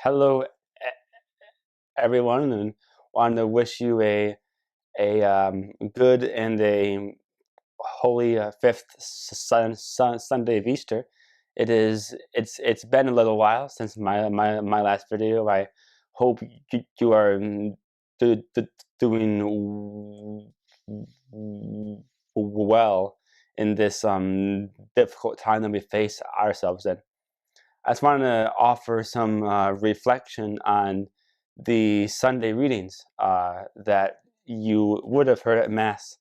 Hello, everyone, and want to wish you a good and a holy fifth Sunday of Easter. It's been a little while since my last video. I hope you are do, do, doing well in this difficult time that we face ourselves in. I just want to offer some reflection on the Sunday readings that you would have heard at Mass,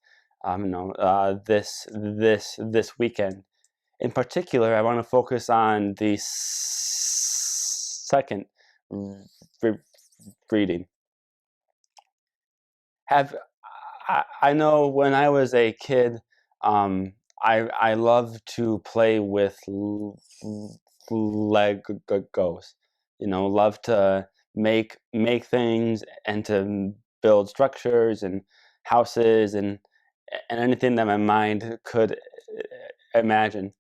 this weekend. In particular, I want to focus on the second re- reading. I know when I was a kid, I loved to play with Legos. Love to make things and to build structures and houses and anything that my mind could imagine.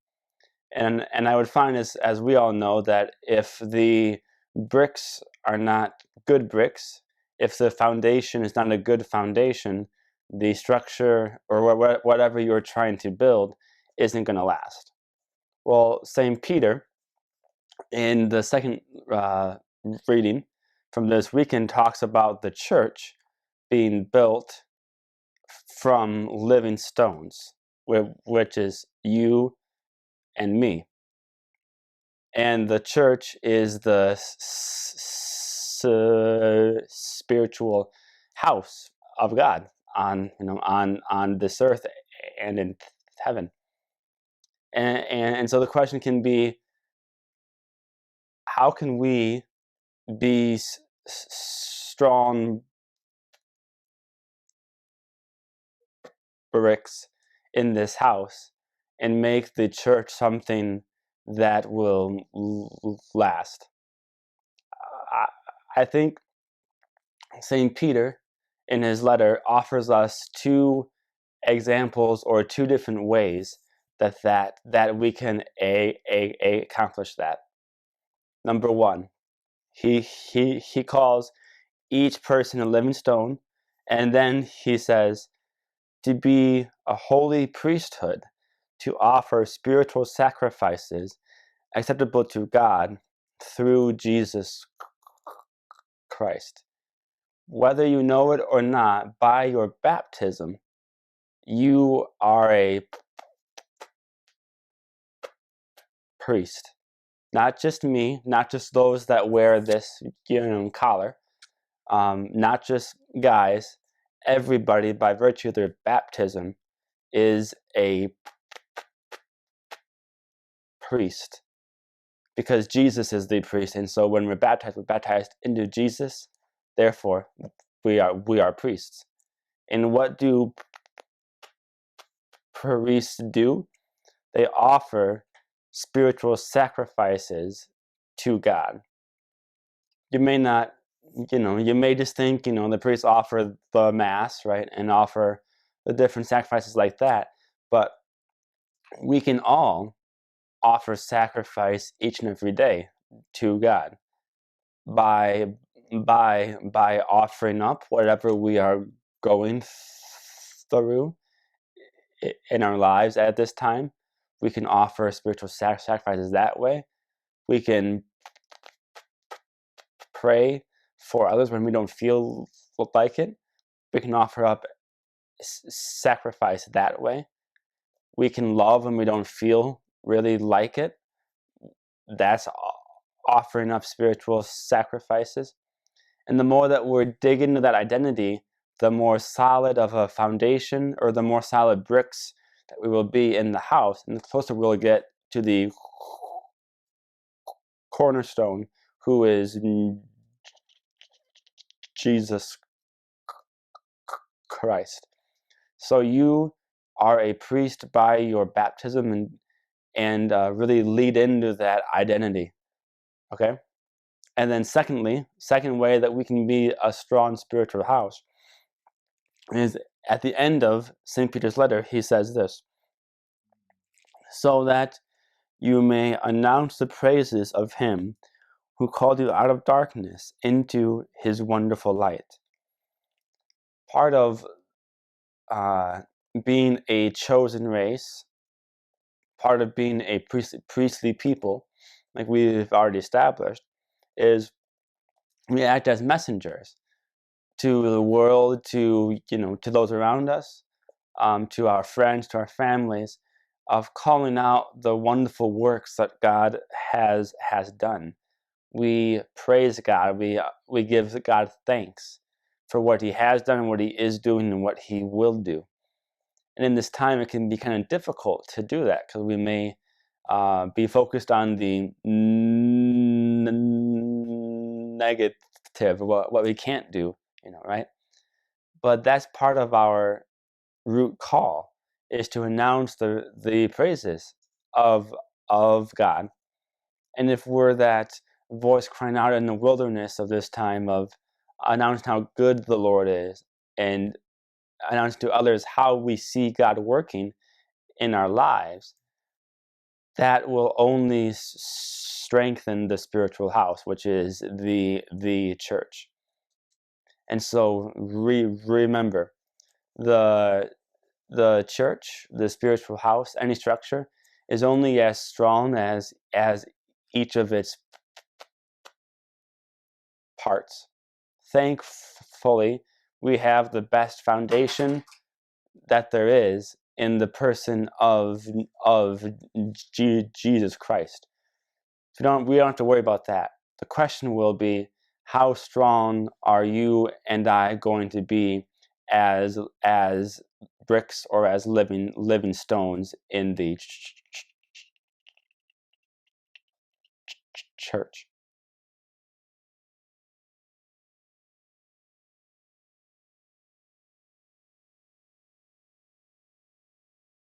And I would find, as we all know, that if the bricks are not good bricks, if the foundation is not a good foundation, the structure or whatever you're trying to build isn't going to last. Well, St. Peter, in the second reading from this weekend, talks about the church being built from living stones, which is you and me. And the church is the spiritual house of God on this earth and in heaven. And so the question can be, how can we be strong bricks in this house and make the church something that will last? I think St. Peter, in his letter, offers us two examples or two different ways that we can accomplish that. Number one, he calls each person a living stone, and then he says to be a holy priesthood, to offer spiritual sacrifices acceptable to God through Jesus Christ. Whether you know it or not, by your baptism, you are a priest. Not just me, not just those that wear this collar, not just guys. Everybody, by virtue of their baptism, is a priest, because Jesus is the priest. And so when we're baptized into Jesus. Therefore, we are priests. And what do priests do? They offer spiritual sacrifices to God. You may not, you may just think, the priests offer the Mass, right, and offer the different sacrifices like that. But we can all offer sacrifice each and every day to God by offering up whatever we are going through in our lives at this time. We can offer spiritual sacrifices that way. We can pray for others when we don't feel like it. We can offer up sacrifice that way. We can love when we don't feel really like it. That's offering up spiritual sacrifices. And the more that we're digging into that identity, the more solid of a foundation, or the more solid bricks that we will be in the house, and the closer we'll get to the cornerstone, who is Jesus Christ. So you are a priest by your baptism, and really lead into that identity. Okay? And then second way that we can be a strong spiritual house is at the end of St. Peter's letter. He says this: so that you may announce the praises of him who called you out of darkness into his wonderful light. Part of being a chosen race, part of being a priestly people, like we've already established, is we act as messengers to the world, to those around us, to our friends, to our families, of calling out the wonderful works that God has done. We praise God. We give God thanks for what He has done, and what He is doing, and what He will do. And in this time, it can be kind of difficult to do that, because we may be focused on the negative, what we can't do, right? But that's part of our root call, is to announce the praises of God. And if we're that voice crying out in the wilderness of this time, of announcing how good the Lord is, and announce to others how we see God working in our lives, that will only strengthen the spiritual house, which is the church. And so remember, the church, the spiritual house, any structure, is only as strong as each of its parts. Thankfully, we have the best foundation that there is in the person of Jesus Christ. We don't have to worry about that. The question will be, how strong are you and I going to be as bricks, or as living stones in the church?